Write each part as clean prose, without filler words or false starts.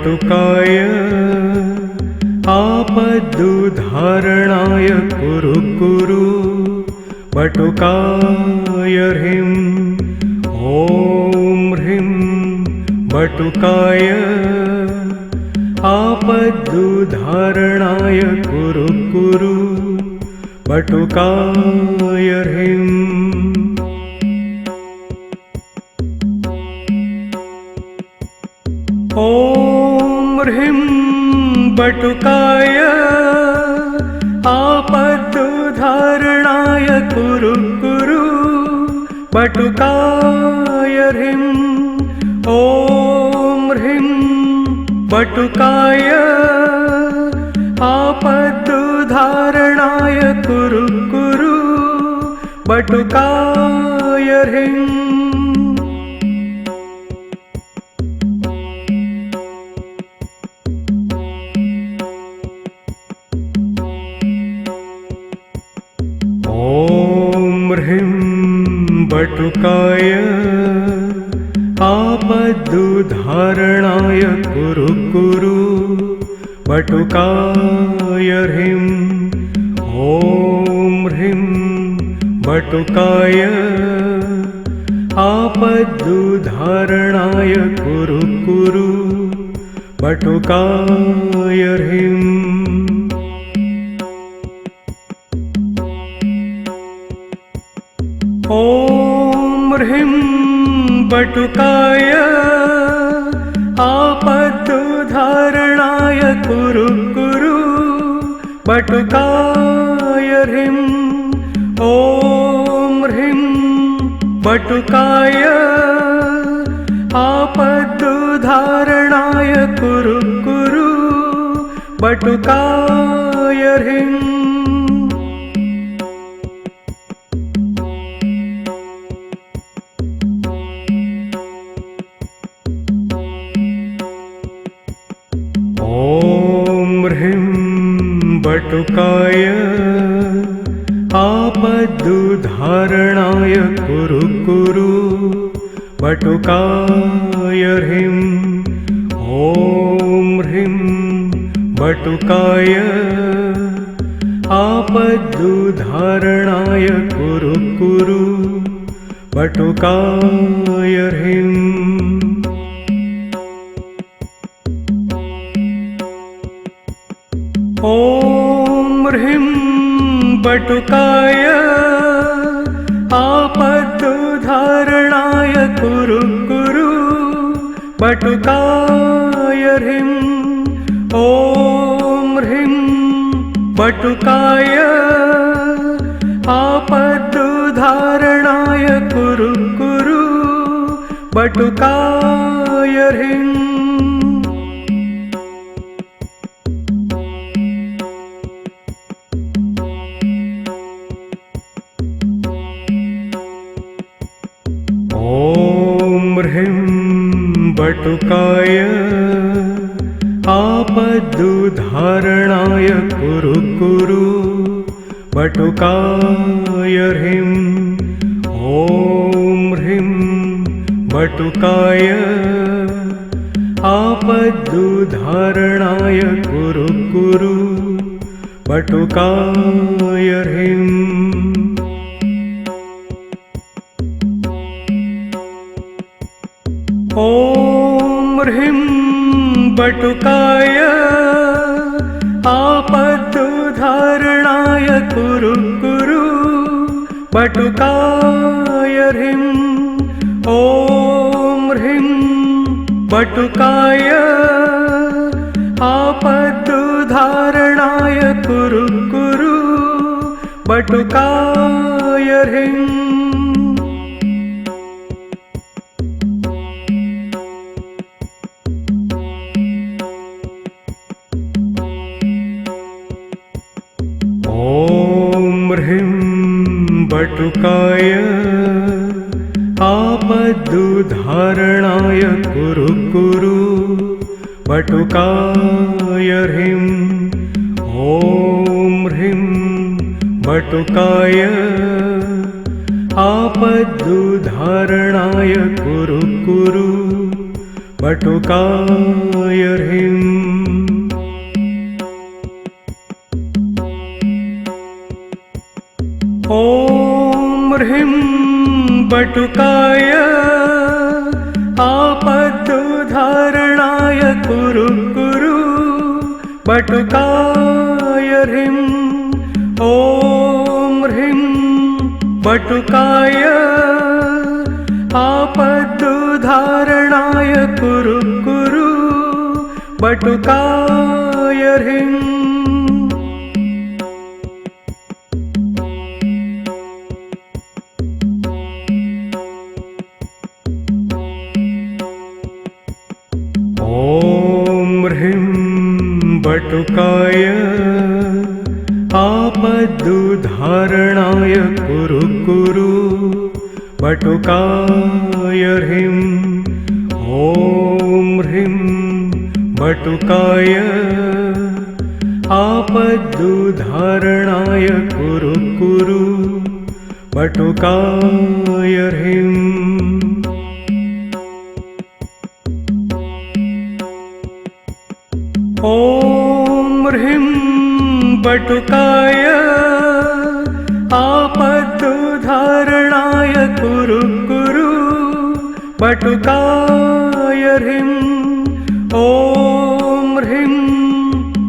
बटुकाय आपदुद्धारणाय कुरु कुरु बटुकाय ह्रीं ॐ ह्रीं बटुकाय आपदुद्धारणाय कुरु कुरु बटुकाय ह्रीं ॐ ह्रीं बटुकाय आपदुद्धारणाय कुरु कुरु बटुकाय ह्रीं ॐ ह्रीं बटुकाय आपदुद्धारणाय कुरु कुरु बटुकाय ह्रीं बटुकाय आपदुद्धारणाय कुरु कुरु बटुकाय ह्रीं ॐ ह्रीं बटुकाय आपदुद्धारणाय कुरु कुरु बटुकाय ह्रीं ॐ ह्रीं बटुकाय आपदुद्धारणाय कुरु कुरु बटुकाय ह्रीं ॐ ह्रीं बटुकाय आपदुद्धारणाय कुरु कुरु बटुकाय ह्रीं बटुकाय आपदुद्धारणाय कुरु कुरु बटुकाय ह्रीं ॐ ह्रीं बटुकाय आपदुद्धारणाय कुरु कुरु बटुकाय ह्रीं ॐ ह्रीं बटुकाय आपदुद्धारणाय कुरु कुरु बटुकाय ह्रीं ॐ ह्रीं बटुकाय आपदुद्धारणाय कुरु कुरु बटुकाय ह्रीं बटुकाय आपदुद्धारणाय कुरु कुरु बटुकाय ह्रीं ॐ ह्रीं बटुकाय आपदुद्धारणाय कुरु कुरु बटुकाय ह्रीं ॐ ह्रीं बटुकाय आपदुद्धारणाय कुरु कुरु बटुकाय ह्रीं ॐ ह्रीं बटुकाय आपदुद्धारणाय कुरु कुरु बटुकाय ह्रीं बटुकाय आपदुद्धारणाय कुरु कुरु बटुकाय ह्रीं ॐ ह्रीं बटुकाय आपदुद्धारणाय कुरु कुरु बटुकाय ह्रीं ॐ ह्रीं बटुकाय आपदुद्धारणाय कुरु कुरु बटुकाय ह्रीं ॐ ह्रीं बटुकाय आपदुद्धारणाय कुरु कुरु बटुकाय ह्रीं ॐ ह्रीं बटुकाय आपदुद्धारणाय कुरु कुरु बटुकाय ह्रीं ॐ ह्रीं बटुकाय आपदुद्धारणाय कुरु कुरु बटुकाय ह्रीं ॐ ह्रीं बटुकाय आपदुद्धारणाय कुरु कुरु बटुकाय ह्रीं ॐ ह्रीं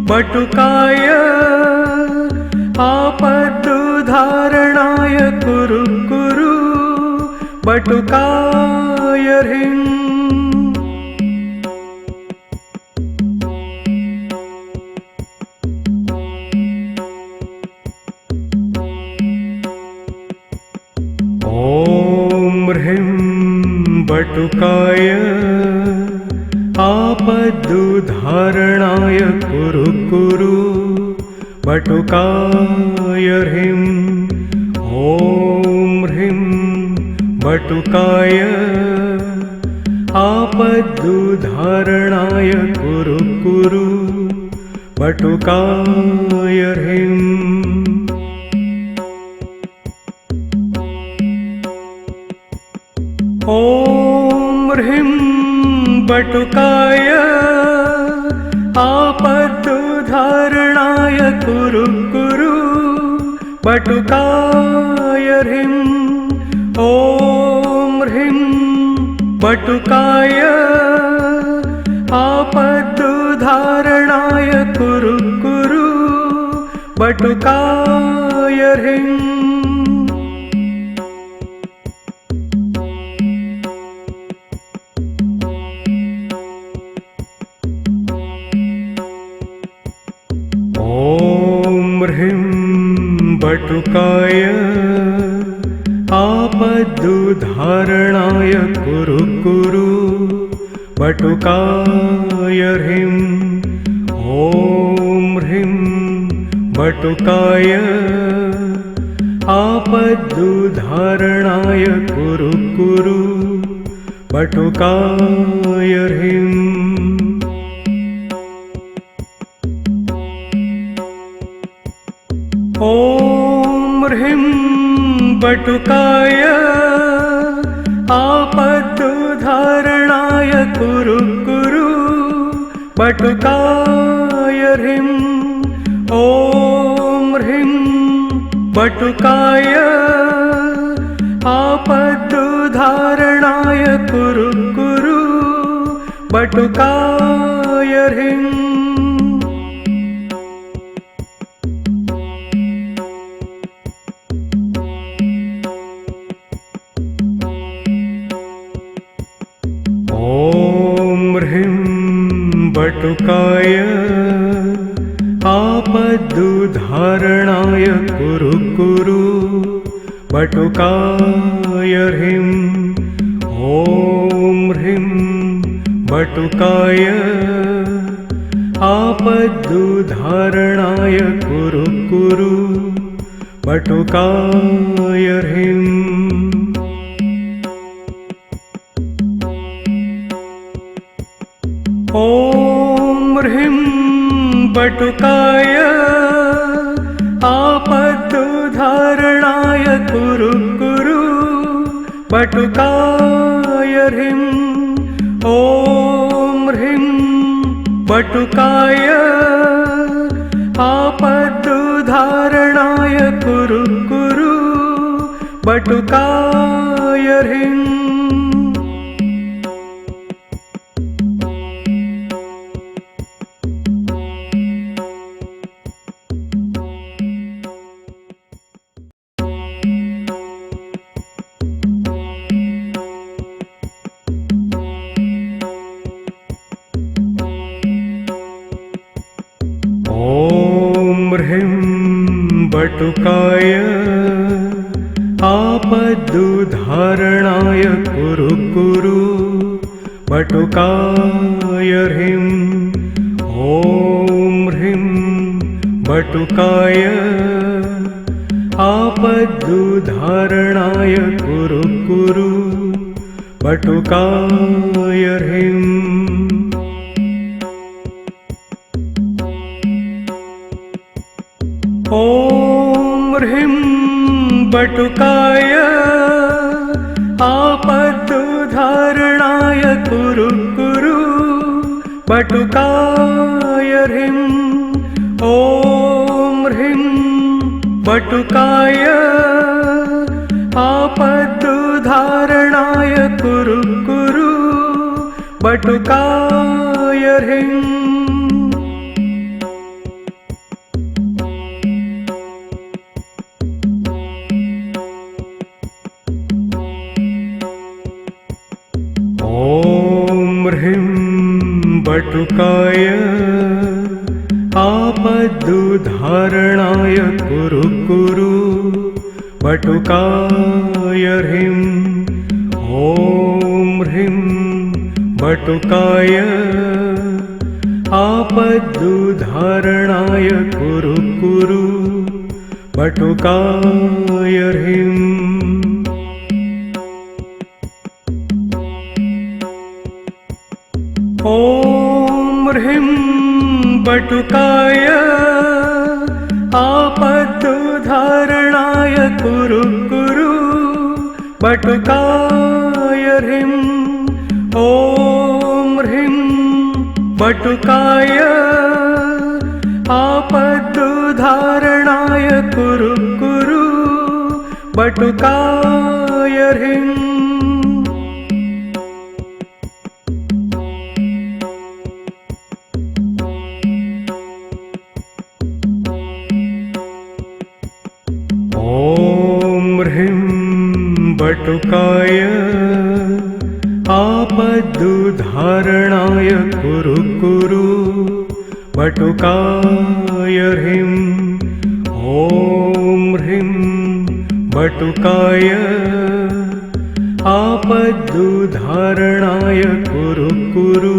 बटुकाय आपदुद्धारणाय कुरु कुरु बटुकाय ह्रीं ॐ ह्रीं बटुकाय आपदुद्धारणाय कुरु कुरु बटुकाय ह्रीं ॐ ह्रीं बटुकाय आपदुद्धारणाय कुरु कुरु बटुकाय ह्रीं ॐ ह्रीं बटुकाय आपदुद्धारणाय कुरु कुरु बटुकाय ह्रीं ॐ ह्रीं बटुकाय आपदुद्धारणाय कुरु कुरु बटुकाय ह्रीं ॐ ह्रीं बटुकाय आपदुद्धारणाय कुरु कुरु बटुकाय ह्रीं ॐ ह्रीं बटुकाय आपदुद्धारणाय कुरु कुरु बटुकाय ह्रीं ॐ ह्रीं बटुकाय आपदुद्धारणाय कुरु कुरु बटुकाय ह्रीं ॐ ह्रीं बटुकाय आपदुद्धारणाय कुरु कुरु बटुकाय ह्रीं ॐ ह्रीं बटुकाय आपदुद्धारणाय कुरु कुरु बटुकाय ह्रीं ॐ ह्रीं बटुकाय आपदुद्धारणाय कुरु कुरु बटुकाय ह्रीं ॐ ह्रीं बटुकाय आपदुद्धारणाय कुरु कुरु बटुकाय ह्रीं ॐ बटुकाय आपदुद्धारणाय कुरु कुरु बटुकाय ह्रीं। ॐ ह्रीं बटुकाय आपदुद्धारणाय कुरु कुरु बटुकाय ह्रीं। ॐ ह्रीं बटुकाय आपदुद्धारणाय कुरु कुरु बटुकाय ह्रीं। ॐ ह्रीं बटुकाय आपदुद्धारणाय कुरु कुरु बटुकाय ह्रीं। ॐ ह्रीं बटुकाय आपदुद्धारणाय कुरु कुरु बटुकाय ह्रीं। ॐ ह्रीं बटुकाय आपदुद्धारणाय कुरु कुरु बटुकाय ह्रीं। ॐ ह्रीं बटुकाय आपदुद्धारणाय कुरु कुरु बटुकाय ह्रीं। ॐ ह्रीं बटुकाय आपदुद्धारणाय कुरु कुरु बटुकाय ह्रीं। ॐ ह्रीं बटुकाय आपदुद्धारणाय कुरु कुरु बटुकाय ह्रीं। ॐ ह्रीं बटुकाय आपदुद्धारणाय कुरु कुरु बटुकाय ह्रीं। ॐ ह्रीं बटुकाय आपदुद्धारणाय कुरु कुरु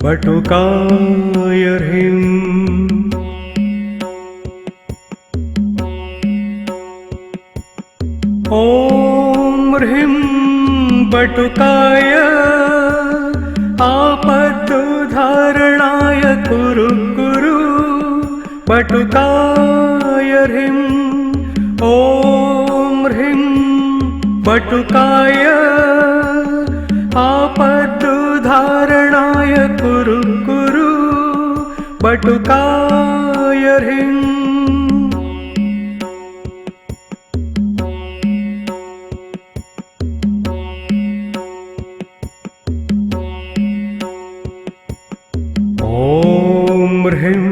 बटुकाय ह्रीं। ॐ ह्रीं बटुकाय आपदुद्धारणाय कुरु कुरु बटुकाय ह्रीं। ॐ ह्रीं बटुकाय आपदुद्धारणाय कुरु कुरु बटुकाय ह्रीं। ॐ ह्रीं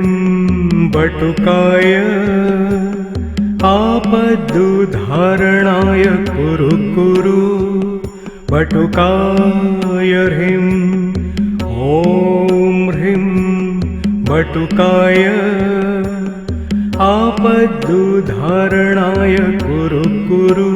बटुकाय आपदुद्धारणाय कुरु कुरु बटुकाय ह्रीं। ॐ ह्रीं बटुकाय आपदुद्धारणाय कुरु कुरु